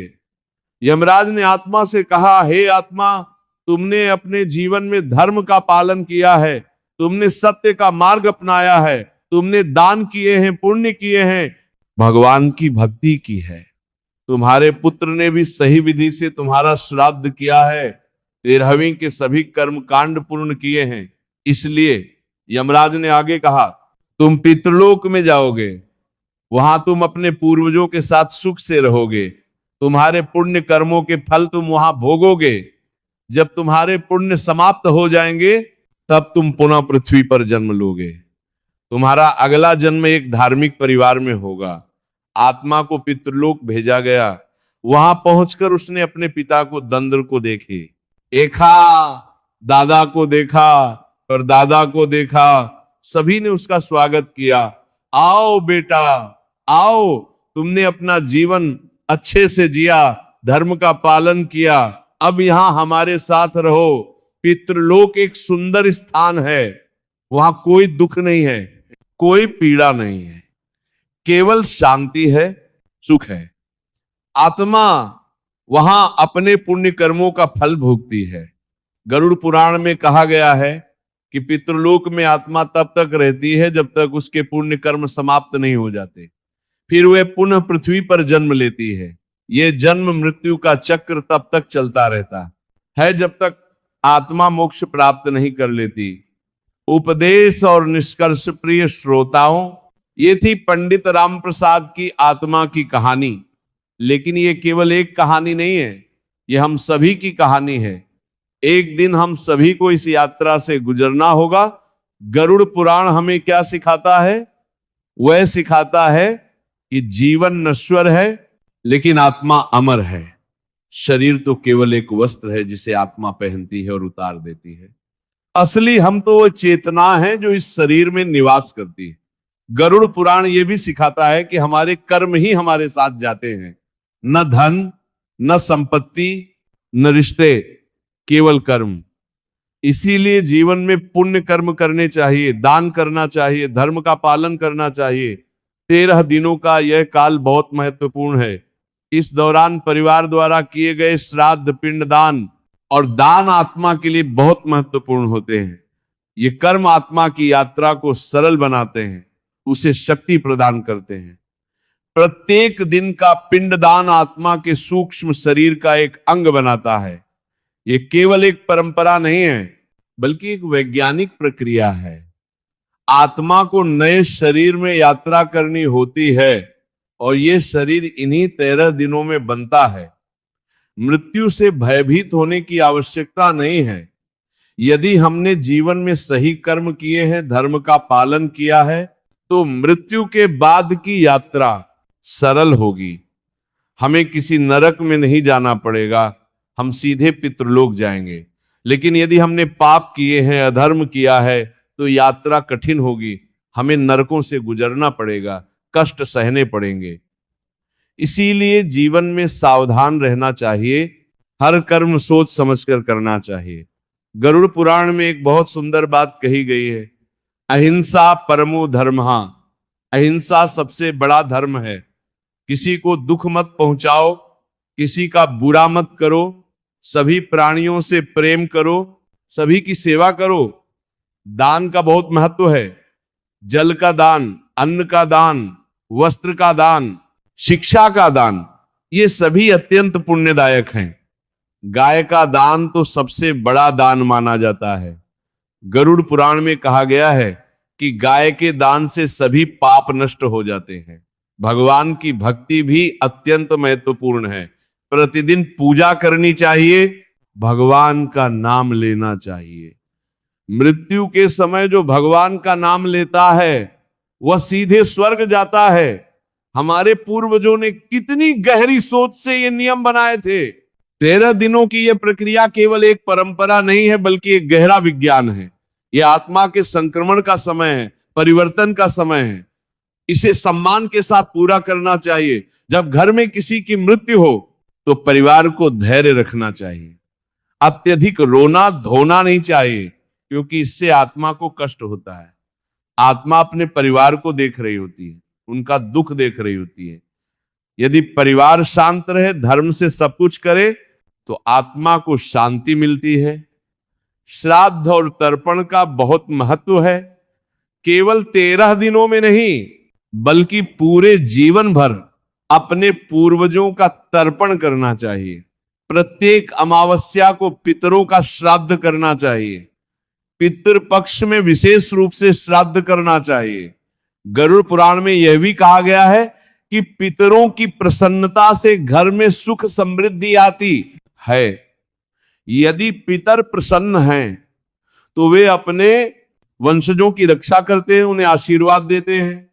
यमराज ने आत्मा से कहा, हे आत्मा, तुमने अपने जीवन में धर्म का पालन किया है, तुमने सत्य का मार्ग अपनाया है, तुमने दान किए हैं, पुण्य किए हैं, भगवान की भक्ति की है। तुम्हारे पुत्र ने भी सही विधि से तुम्हारा श्राद्ध किया है, 13वीं के सभी कर्म कांड पूर्ण किए हैं। इसलिए यमराज ने आगे कहा, तुम पितृलोक में जाओगे, वहां तुम अपने पूर्वजों के साथ सुख से रहोगे। तुम्हारे पुण्य कर्मों के फल तुम वहां भोगोगे। जब तुम्हारे पुण्य समाप्त हो जाएंगे तब तुम पुनः पृथ्वी पर जन्म लोगे। तुम्हारा अगला जन्म एक धार्मिक परिवार में होगा। आत्मा को पितृलोक भेजा गया। वहां पहुंचकर उसने अपने पिता को, दंद्र को देखे, दादा को देखा और दादा को देखा। सभी ने उसका स्वागत किया। आओ बेटा, आओ, तुमने अपना जीवन अच्छे से जिया, धर्म का पालन किया, अब यहां हमारे साथ रहो। पितृलोक एक सुंदर स्थान है। वहां कोई दुख नहीं है, कोई पीड़ा नहीं है, केवल शांति है, सुख है। आत्मा वहां अपने पुण्य कर्मों का फल भोगती है। गरुड़ पुराण में कहा गया है कि पितृलोक में आत्मा तब तक रहती है जब तक उसके पुण्य कर्म समाप्त नहीं हो जाते। फिर वह पुनः पृथ्वी पर जन्म लेती है। यह जन्म मृत्यु का चक्र तब तक चलता रहता है जब तक आत्मा मोक्ष प्राप्त नहीं कर लेती। उपदेश और निष्कर्ष प्रिय श्रोताओं, ये थी पंडित राम प्रसाद की आत्मा की कहानी। लेकिन ये केवल एक कहानी नहीं है, ये हम सभी की कहानी है। एक दिन हम सभी को इस यात्रा से गुजरना होगा। गरुड़ पुराण हमें क्या सिखाता है? वह सिखाता है कि जीवन नश्वर है लेकिन आत्मा अमर है। शरीर तो केवल एक वस्त्र है जिसे आत्मा पहनती है और उतार देती है। असली हम तो वो चेतना है जो इस शरीर में निवास करती है। गरुड़ पुराण ये भी सिखाता है कि हमारे कर्म ही हमारे साथ जाते हैं। न धन, न संपत्ति, न रिश्ते, केवल कर्म। इसीलिए जीवन में पुण्य कर्म करने चाहिए, दान करना चाहिए, धर्म का पालन करना चाहिए। 13 दिनों का यह काल बहुत महत्वपूर्ण है। इस दौरान परिवार द्वारा किए गए श्राद्ध, पिंडदान और दान आत्मा के लिए बहुत महत्वपूर्ण होते हैं। ये कर्म आत्मा की यात्रा को सरल बनाते हैं, उसे शक्ति प्रदान करते हैं। प्रत्येक दिन का पिंडदान आत्मा के सूक्ष्म शरीर का एक अंग बनाता है। ये केवल एक परंपरा नहीं है बल्कि एक वैज्ञानिक प्रक्रिया है। आत्मा को नए शरीर में यात्रा करनी होती है और ये शरीर इन्हीं 13 दिनों में बनता है। मृत्यु से भयभीत होने की आवश्यकता नहीं है। यदि हमने जीवन में सही कर्म किए हैं, धर्म का पालन किया है, तो मृत्यु के बाद की यात्रा सरल होगी। हमें किसी नरक में नहीं जाना पड़ेगा, हम सीधे पितृलोक जाएंगे। लेकिन यदि हमने पाप किए हैं, अधर्म किया है, तो यात्रा कठिन होगी, हमें नरकों से गुजरना पड़ेगा, कष्ट सहने पड़ेंगे। इसीलिए जीवन में सावधान रहना चाहिए, हर कर्म सोच समझकर करना चाहिए। गरुड़ पुराण में एक बहुत सुंदर बात कही गई है, अहिंसा परमो धर्मः। अहिंसा सबसे बड़ा धर्म है। किसी को दुख मत पहुंचाओ, किसी का बुरा मत करो, सभी प्राणियों से प्रेम करो, सभी की सेवा करो। दान का बहुत महत्व है। जल का दान, अन्न का दान, वस्त्र का दान, शिक्षा का दान, ये सभी अत्यंत पुण्यदायक हैं। गाय का दान तो सबसे बड़ा दान माना जाता है। गरुड़ पुराण में कहा गया है कि गाय के दान से सभी पाप नष्ट हो जाते हैं। भगवान की भक्ति भी अत्यंत महत्वपूर्ण है। प्रतिदिन पूजा करनी चाहिए, भगवान का नाम लेना चाहिए। मृत्यु के समय जो भगवान का नाम लेता है वह सीधे स्वर्ग जाता है। हमारे पूर्वजों ने कितनी गहरी सोच से ये नियम बनाए थे। 13 दिनों की यह प्रक्रिया केवल एक परंपरा नहीं है, बल्कि एक गहरा विज्ञान है। यह आत्मा के संक्रमण का समय है, परिवर्तन का समय है। इसे सम्मान के साथ पूरा करना चाहिए। जब घर में किसी की मृत्यु हो तो परिवार को धैर्य रखना चाहिए। अत्यधिक रोना धोना नहीं चाहिए, क्योंकि इससे आत्मा को कष्ट होता है। आत्मा अपने परिवार को देख रही होती है, उनका दुख देख रही होती है। यदि परिवार शांत रहे, धर्म से सब कुछ करे, तो आत्मा को शांति मिलती है। श्राद्ध और तर्पण का बहुत महत्व है। केवल 13 दिनों में नहीं, बल्कि पूरे जीवन भर अपने पूर्वजों का तर्पण करना चाहिए। प्रत्येक अमावस्या को पितरों का श्राद्ध करना चाहिए। पितृ पक्ष में विशेष रूप से श्राद्ध करना चाहिए। गरुड़ पुराण में यह भी कहा गया है कि पितरों की प्रसन्नता से घर में सुख समृद्धि आती है। यदि पितर प्रसन्न हैं तो वे अपने वंशजों की रक्षा करते हैं, उन्हें आशीर्वाद देते हैं।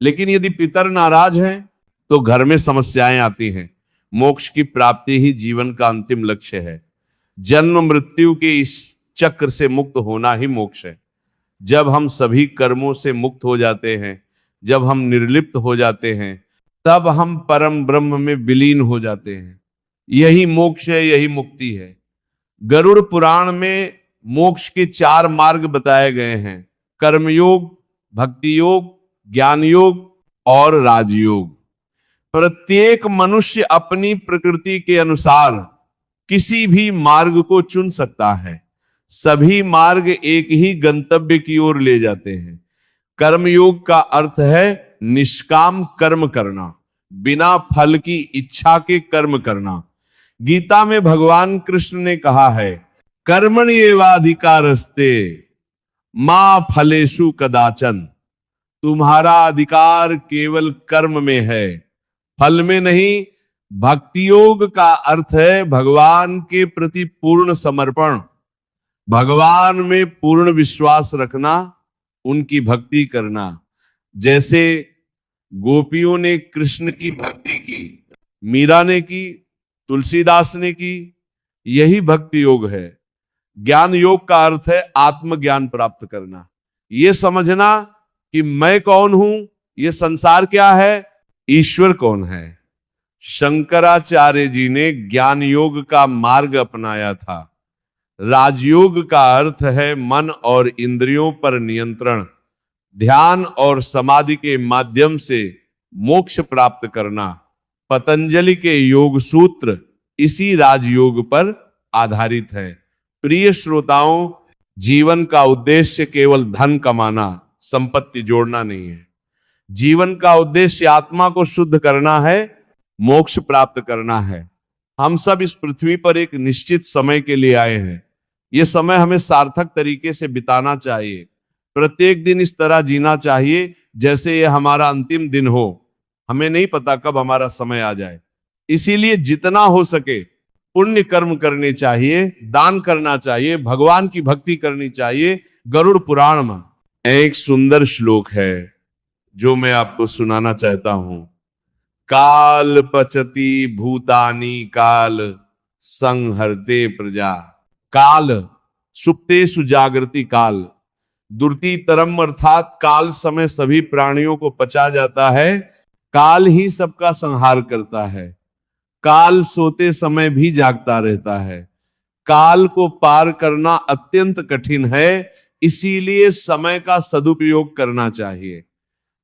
लेकिन यदि पितर नाराज हैं तो घर में समस्याएं आती हैं। मोक्ष की प्राप्ति ही जीवन का अंतिम लक्ष्य है। जन्म मृत्यु के इस चक्र से मुक्त होना ही मोक्ष है। जब हम सभी कर्मों से मुक्त हो जाते हैं, जब हम निर्लिप्त हो जाते हैं, तब हम परम ब्रह्म में विलीन हो जाते हैं। यही मोक्ष है, यही मुक्ति है। गरुड़ पुराण में मोक्ष के 4 मार्ग बताए गए हैं, कर्मयोग, भक्ति योग, ज्ञान योग और राजयोग। प्रत्येक मनुष्य अपनी प्रकृति के अनुसार किसी भी मार्ग को चुन सकता है। सभी मार्ग एक ही गंतव्य की ओर ले जाते हैं। कर्मयोग का अर्थ है निष्काम कर्म करना, बिना फल की इच्छा के कर्म करना। गीता में भगवान कृष्ण ने कहा है, कर्मण्येवाधिकारस्ते मा फलेषु कदाचन। तुम्हारा अधिकार केवल कर्म में है, फल में नहीं। भक्ति योग का अर्थ है भगवान के प्रति पूर्ण समर्पण, भगवान में पूर्ण विश्वास रखना, उनकी भक्ति करना। जैसे गोपियों ने कृष्ण की भक्ति की, मीरा ने की, तुलसीदास ने की, यही भक्ति योग है। ज्ञान योग का अर्थ है आत्मज्ञान प्राप्त करना, ये समझना कि मैं कौन हूं, ये संसार क्या है, ईश्वर कौन है। शंकराचार्य जी ने ज्ञान योग का मार्ग अपनाया था। राजयोग का अर्थ है मन और इंद्रियों पर नियंत्रण, ध्यान और समाधि के माध्यम से मोक्ष प्राप्त करना। पतंजलि के योग सूत्र इसी राजयोग पर आधारित है। प्रिय श्रोताओं, जीवन का उद्देश्य केवल धन कमाना, संपत्ति जोड़ना नहीं है। जीवन का उद्देश्य आत्मा को शुद्ध करना है, मोक्ष प्राप्त करना है। हम सब इस पृथ्वी पर एक निश्चित समय के लिए आए हैं। यह समय हमें सार्थक तरीके से बिताना चाहिए। प्रत्येक दिन इस तरह जीना चाहिए जैसे यह हमारा अंतिम दिन हो। हमें नहीं पता कब हमारा समय आ जाए, इसीलिए जितना हो सके पुण्य कर्म करने चाहिए, दान करना चाहिए, भगवान की भक्ति करनी चाहिए। गरुड़ पुराण में एक सुंदर श्लोक है जो मैं आपको सुनाना चाहता हूं। काल पचति भूतानि काल संहरते प्रजा। काल सुप्तेषु जागृति काल। दुर्ति तरम अर्थात काल समय सभी प्राणियों को पचा जाता है। काल ही सबका संहार करता है। काल सोते समय भी जागता रहता है। काल को पार करना अत्यंत कठिन है, इसीलिए समय का सदुपयोग करना चाहिए।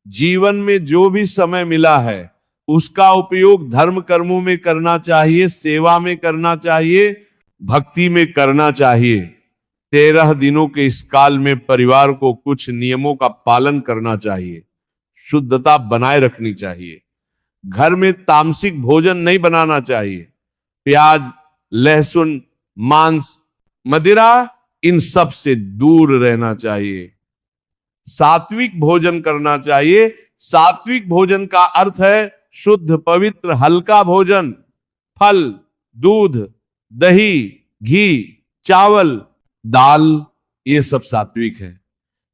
जीवन में जो भी समय मिला है उसका उपयोग धर्म कर्मों में करना चाहिए, सेवा में करना चाहिए, भक्ति में करना चाहिए। 13 दिनों के इस काल में परिवार को कुछ नियमों का पालन करना चाहिए। शुद्धता बनाए रखनी चाहिए। घर में तामसिक भोजन नहीं बनाना चाहिए। प्याज, लहसुन, मांस, मदिरा, इन सब से दूर रहना चाहिए। सात्विक भोजन करना चाहिए। सात्विक भोजन का अर्थ है शुद्ध, पवित्र, हल्का भोजन। फल, दूध, दही, घी, चावल, दाल, ये सब सात्विक है।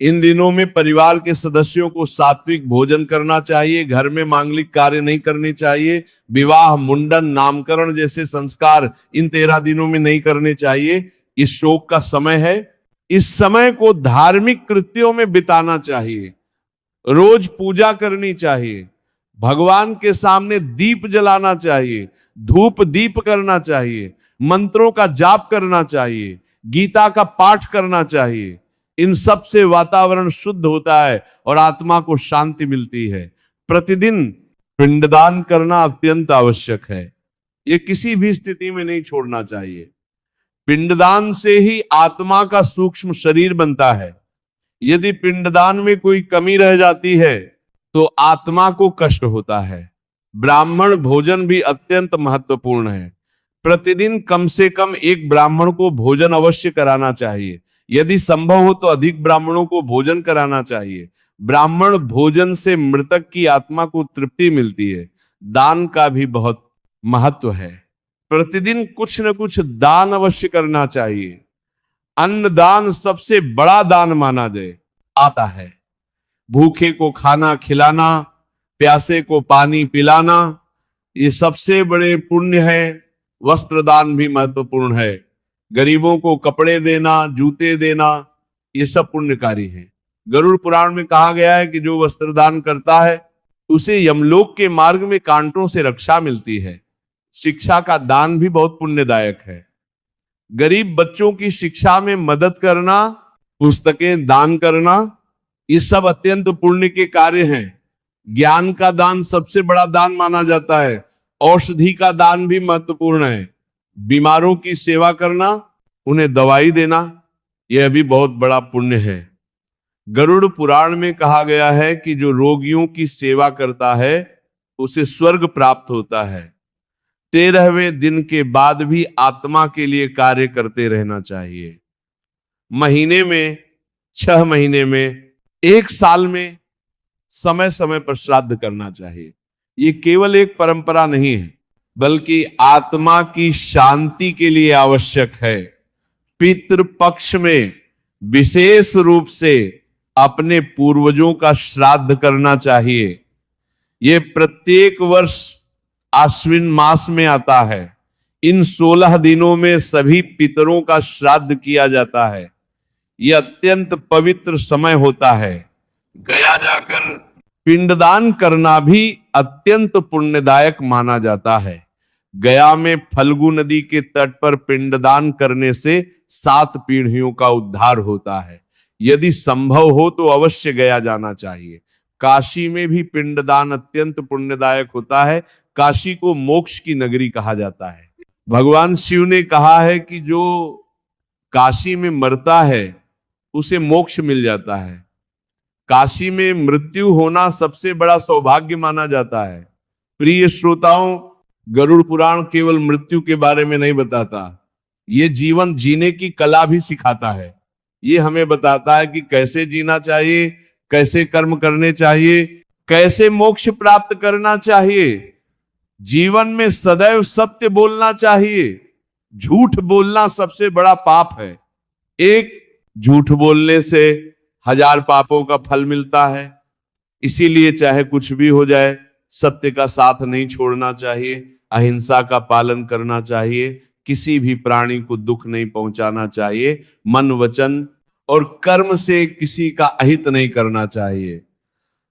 इन दिनों में परिवार के सदस्यों को सात्विक भोजन करना चाहिए। घर में मांगलिक कार्य नहीं करने चाहिए। विवाह, मुंडन, नामकरण जैसे संस्कार इन 13 दिनों में नहीं करने चाहिए। इस शोक का समय है। इस समय को धार्मिक कृत्यों में बिताना चाहिए। रोज पूजा करनी चाहिए। भगवान के सामने दीप जलाना चाहिए। धूप दीप करना चाहिए। मंत्रों का जाप करना चाहिए। गीता का पाठ करना चाहिए। इन सब से वातावरण शुद्ध होता है और आत्मा को शांति मिलती है। प्रतिदिन पिंडदान करना अत्यंत आवश्यक है। ये किसी भी स्थिति में नहीं छोड़ना चाहिए। पिंडदान से ही आत्मा का सूक्ष्म शरीर बनता है। यदि पिंडदान में कोई कमी रह जाती है तो आत्मा को कष्ट होता है। ब्राह्मण भोजन भी अत्यंत महत्वपूर्ण है। प्रतिदिन कम से कम एक ब्राह्मण को भोजन अवश्य कराना चाहिए। यदि संभव हो तो अधिक ब्राह्मणों को भोजन कराना चाहिए। ब्राह्मण भोजन से मृतक की आत्मा को तृप्ति मिलती है। दान का भी बहुत महत्व है। प्रतिदिन कुछ न कुछ दान अवश्य करना चाहिए। अन्नदान सबसे बड़ा दान माना आता है। भूखे को खाना खिलाना, प्यासे को पानी पिलाना, ये सबसे बड़े पुण्य है। वस्त्र दान भी महत्वपूर्ण है। गरीबों को कपड़े देना, जूते देना, ये सब पुण्यकारी है। गरुड़ पुराण में कहा गया है कि जो वस्त्र दान करता है उसे यमलोक के मार्ग में कांटों से रक्षा मिलती है। शिक्षा का दान भी बहुत पुण्यदायक है। गरीब बच्चों की शिक्षा में मदद करना, पुस्तकें दान करना, ये सब अत्यंत पुण्य के कार्य हैं। ज्ञान का दान सबसे बड़ा दान माना जाता है। औषधि का दान भी महत्वपूर्ण है। बीमारों की सेवा करना, उन्हें दवाई देना, यह भी बहुत बड़ा पुण्य है। गरुड़ पुराण में कहा गया है कि जो रोगियों की सेवा करता है उसे स्वर्ग प्राप्त होता है। 13वें दिन के बाद भी आत्मा के लिए कार्य करते रहना चाहिए। महीने में, 6 महीने में, 1 साल में समय समय पर श्राद्ध करना चाहिए। ये केवल एक परंपरा नहीं है बल्कि आत्मा की शांति के लिए आवश्यक है। पितृपक्ष में विशेष रूप से अपने पूर्वजों का श्राद्ध करना चाहिए। ये प्रत्येक वर्ष आश्विन मास में आता है। इन 16 दिनों में सभी पितरों का श्राद्ध किया जाता है। यह अत्यंत पवित्र समय होता है। गया जाकर पिंडदान करना भी अत्यंत पुण्यदायक माना जाता है। गया में फल्गु नदी के तट पर पिंडदान करने से 7 पीढ़ियों का उद्धार होता है। यदि संभव हो तो अवश्य गया जाना चाहिए। काशी में भी पिंडदान अत्यंत पुण्यदायक होता है। काशी को मोक्ष की नगरी कहा जाता है। भगवान शिव ने कहा है कि जो काशी में मरता है उसे मोक्ष मिल जाता है। काशी में मृत्यु होना सबसे बड़ा सौभाग्य माना जाता है। प्रिय श्रोताओं, गरुड़ पुराण केवल मृत्यु के बारे में नहीं बताता, ये जीवन जीने की कला भी सिखाता है। ये हमें बताता है कि कैसे जीना चाहिए, कैसे कर्म करने चाहिए, कैसे मोक्ष प्राप्त करना चाहिए। जीवन में सदैव सत्य बोलना चाहिए। झूठ बोलना सबसे बड़ा पाप है। एक झूठ बोलने से 1000 पापों का फल मिलता है। इसीलिए चाहे कुछ भी हो जाए, सत्य का साथ नहीं छोड़ना चाहिए, अहिंसा का पालन करना चाहिए, किसी भी प्राणी को दुख नहीं पहुंचाना चाहिए, मन वचन और कर्म से किसी का अहित नहीं करना चाहिए।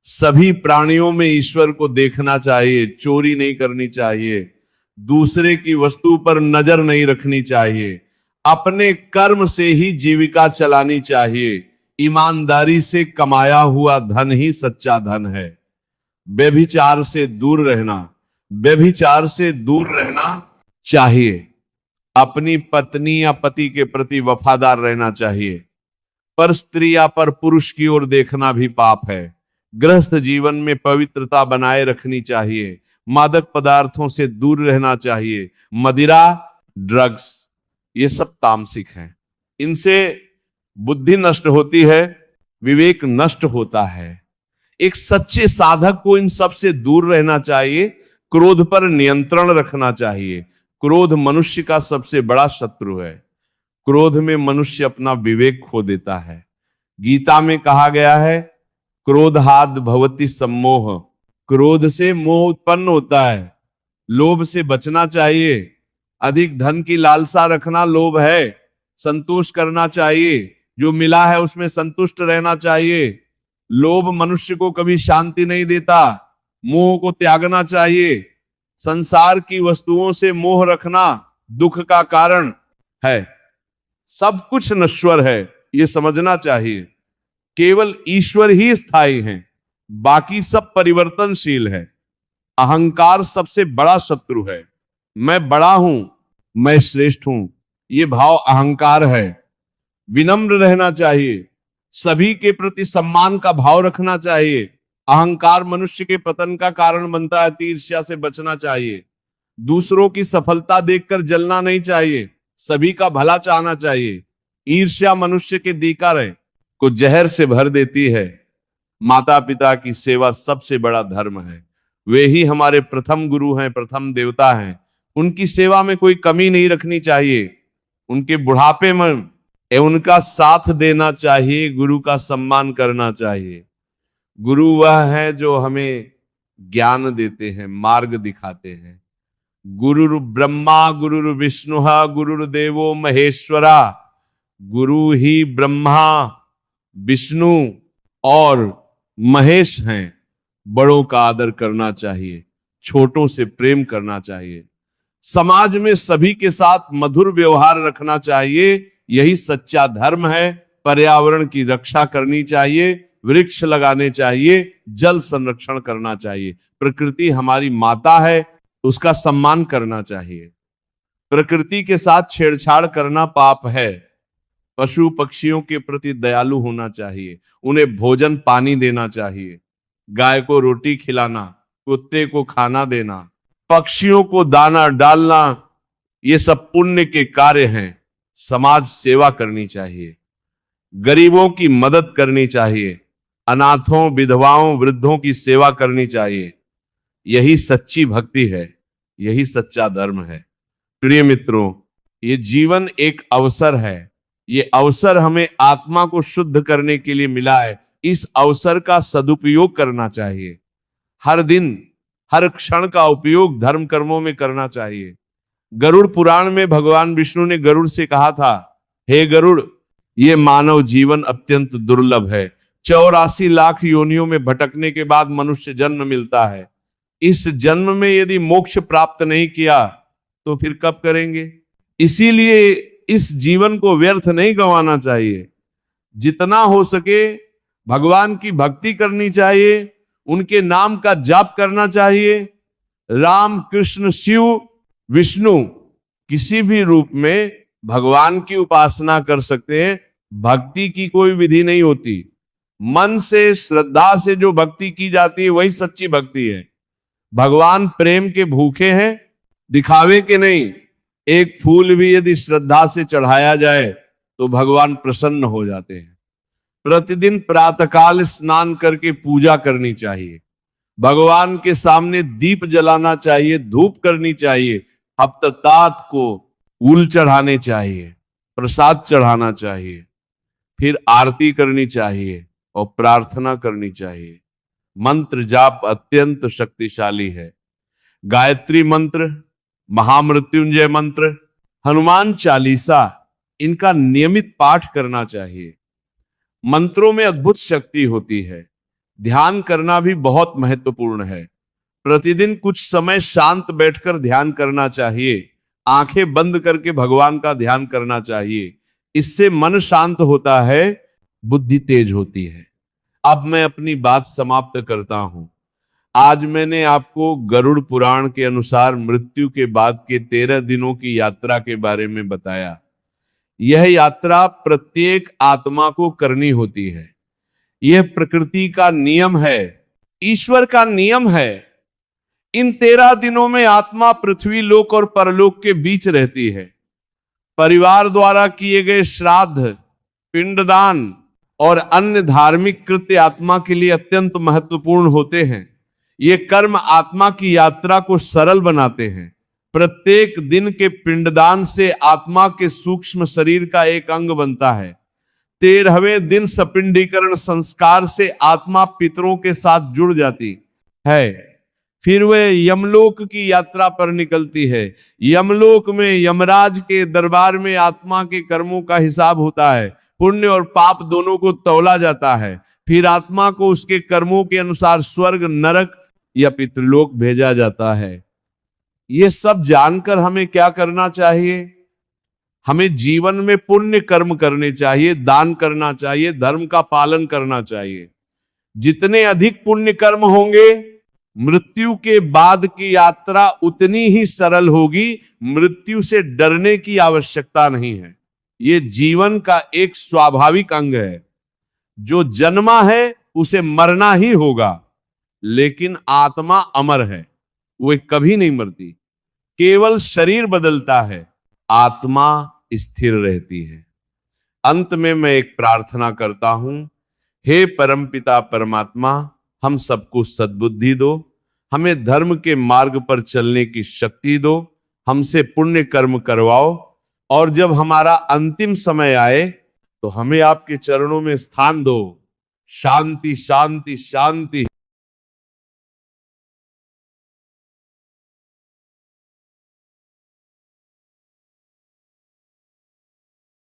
सभी प्राणियों में ईश्वर को देखना चाहिए, चोरी नहीं करनी चाहिए, दूसरे की वस्तु पर नजर नहीं रखनी चाहिए, अपने कर्म से ही जीविका चलानी चाहिए। ईमानदारी से कमाया हुआ धन ही सच्चा धन है। व्यभिचार से दूर रहना चाहिए। अपनी पत्नी या पति के प्रति वफादार रहना चाहिए, पर स्त्री या पर पुरुष की ओर देखना भी पाप है। गृहस्थ जीवन में पवित्रता बनाए रखनी चाहिए, मादक पदार्थों से दूर रहना चाहिए। मदिरा, ड्रग्स, ये सब तामसिक हैं। इनसे बुद्धि नष्ट होती है, विवेक नष्ट होता है। एक सच्चे साधक को इन सब से दूर रहना चाहिए। क्रोध पर नियंत्रण रखना चाहिए। क्रोध मनुष्य का सबसे बड़ा शत्रु है। क्रोध में मनुष्य अपना विवेक खो देता है। गीता में कहा गया है, क्रोधाद भवति सम्मोह। क्रोध से मोह उत्पन्न होता है। लोभ से बचना चाहिए। अधिक धन की लालसा रखना लोभ है। संतोष करना चाहिए, जो मिला है उसमें संतुष्ट रहना चाहिए। लोभ मनुष्य को कभी शांति नहीं देता। मोह को त्यागना चाहिए। संसार की वस्तुओं से मोह रखना दुख का कारण है। सब कुछ नश्वर है, ये समझना चाहिए। केवल ईश्वर ही स्थायी है, बाकी सब परिवर्तनशील है। अहंकार सबसे बड़ा शत्रु है। मैं बड़ा हूं, मैं श्रेष्ठ हूं, ये भाव अहंकार है। विनम्र रहना चाहिए। सभी के प्रति सम्मान का भाव रखना चाहिए। अहंकार मनुष्य के पतन का कारण बनता है। ईर्ष्या से बचना चाहिए। दूसरों की सफलता देखकर जलना नहीं चाहिए, सभी का भला चाहना चाहिए। ईर्ष्या मनुष्य के दीकारे को जहर से भर देती है। माता पिता की सेवा सबसे बड़ा धर्म है। वे ही हमारे प्रथम गुरु हैं, प्रथम देवता हैं। उनकी सेवा में कोई कमी नहीं रखनी चाहिए। उनके बुढ़ापे में उनका साथ देना चाहिए। गुरु का सम्मान करना चाहिए। गुरु वह है जो हमें ज्ञान देते हैं, मार्ग दिखाते हैं। गुरुर् ब्रह्मा गुरुर् विष्णु गुरुर्देवो महेश्वरा। गुरु ही ब्रह्मा, विष्णु और महेश हैं। बड़ों का आदर करना चाहिए, छोटों से प्रेम करना चाहिए। समाज में सभी के साथ मधुर व्यवहार रखना चाहिए, यही सच्चा धर्म है। पर्यावरण की रक्षा करनी चाहिए, वृक्ष लगाने चाहिए, जल संरक्षण करना चाहिए। प्रकृति हमारी माता है, उसका सम्मान करना चाहिए। प्रकृति के साथ छेड़छाड़ करना पाप है। पशु पक्षियों के प्रति दयालु होना चाहिए, उन्हें भोजन पानी देना चाहिए। गाय को रोटी खिलाना, कुत्ते को खाना देना, पक्षियों को दाना डालना, ये सब पुण्य के कार्य हैं। समाज सेवा करनी चाहिए, गरीबों की मदद करनी चाहिए, अनाथों, विधवाओं, वृद्धों की सेवा करनी चाहिए। यही सच्ची भक्ति है, यही सच्चा धर्म है। प्रिय मित्रों, ये जीवन एक अवसर है। ये अवसर हमें आत्मा को शुद्ध करने के लिए मिला है। इस अवसर का सदुपयोग करना चाहिए। हर दिन, हर क्षण का उपयोग धर्म कर्मों में करना चाहिए। गरुड़ पुराण में भगवान विष्णु ने गरुड़ से कहा था, हे गरुड़, ये मानव जीवन अत्यंत दुर्लभ है। 84 लाख योनियों में भटकने के बाद मनुष्य जन्म मिलता है। इस जन्म में यदि मोक्ष प्राप्त नहीं किया तो फिर कब करेंगे? इसीलिए इस जीवन को व्यर्थ नहीं गंवाना चाहिए। जितना हो सके भगवान की भक्ति करनी चाहिए, उनके नाम का जाप करना चाहिए। राम, कृष्ण, शिव, विष्णु किसी भी रूप में भगवान की उपासना कर सकते हैं। भक्ति की कोई विधि नहीं होती। मन से, श्रद्धा से जो भक्ति की जाती है वही सच्ची भक्ति है। भगवान प्रेम के भूखे हैं, दिखावे के नहीं। एक फूल भी यदि श्रद्धा से चढ़ाया जाए तो भगवान प्रसन्न हो जाते हैं। प्रतिदिन प्रातःकाल स्नान करके पूजा करनी चाहिए। भगवान के सामने दीप जलाना चाहिए, धूप करनी चाहिए। हफ्तात को फूल चढ़ाने चाहिए, प्रसाद चढ़ाना चाहिए, फिर आरती करनी चाहिए और प्रार्थना करनी चाहिए। मंत्र जाप अत्यंत शक्तिशाली है। गायत्री मंत्र, महामृत्युंजय मंत्र, हनुमान चालीसा, इनका नियमित पाठ करना चाहिए। मंत्रों में अद्भुत शक्ति होती है। ध्यान करना भी बहुत महत्वपूर्ण है। प्रतिदिन कुछ समय शांत बैठकर ध्यान करना चाहिए। आंखें बंद करके भगवान का ध्यान करना चाहिए। इससे मन शांत होता है, बुद्धि तेज होती है। अब मैं अपनी बात समाप्त करता हूं। आज मैंने आपको गरुड़ पुराण के अनुसार मृत्यु के बाद के 13 दिनों की यात्रा के बारे में बताया। यह यात्रा प्रत्येक आत्मा को करनी होती है। यह प्रकृति का नियम है, ईश्वर का नियम है। इन 13 दिनों में आत्मा पृथ्वी लोक और परलोक के बीच रहती है। परिवार द्वारा किए गए श्राद्ध, पिंडदान और अन्य धार्मिक कृत्य आत्मा के लिए अत्यंत महत्वपूर्ण होते हैं। ये कर्म आत्मा की यात्रा को सरल बनाते हैं। प्रत्येक दिन के पिंडदान से आत्मा के सूक्ष्म शरीर का एक अंग बनता है। 13वें दिन सपिंडीकरण संस्कार से आत्मा पितरों के साथ जुड़ जाती है। फिर वे यमलोक की यात्रा पर निकलती है। यमलोक में यमराज के दरबार में आत्मा के कर्मों का हिसाब होता है। पुण्य और पाप दोनों को तौला जाता है। फिर आत्मा को उसके कर्मों के अनुसार स्वर्ग, नरक या पितृलोक भेजा जाता है। ये सब जानकर हमें क्या करना चाहिए? हमें जीवन में पुण्य कर्म करने चाहिए, दान करना चाहिए, धर्म का पालन करना चाहिए। जितने अधिक पुण्य कर्म होंगे, मृत्यु के बाद की यात्रा उतनी ही सरल होगी। मृत्यु से डरने की आवश्यकता नहीं है। ये जीवन का एक स्वाभाविक अंग है। जो जन्मा है उसे मरना ही होगा, लेकिन आत्मा अमर है, वो कभी नहीं मरती। केवल शरीर बदलता है, आत्मा स्थिर रहती है। अंत में मैं एक प्रार्थना करता हूं। हे परमपिता परमात्मा, हम सबको सद्बुद्धि दो, हमें धर्म के मार्ग पर चलने की शक्ति दो, हमसे पुण्य कर्म करवाओ, और जब हमारा अंतिम समय आए तो हमें आपके चरणों में स्थान दो। शांति शांति शांति।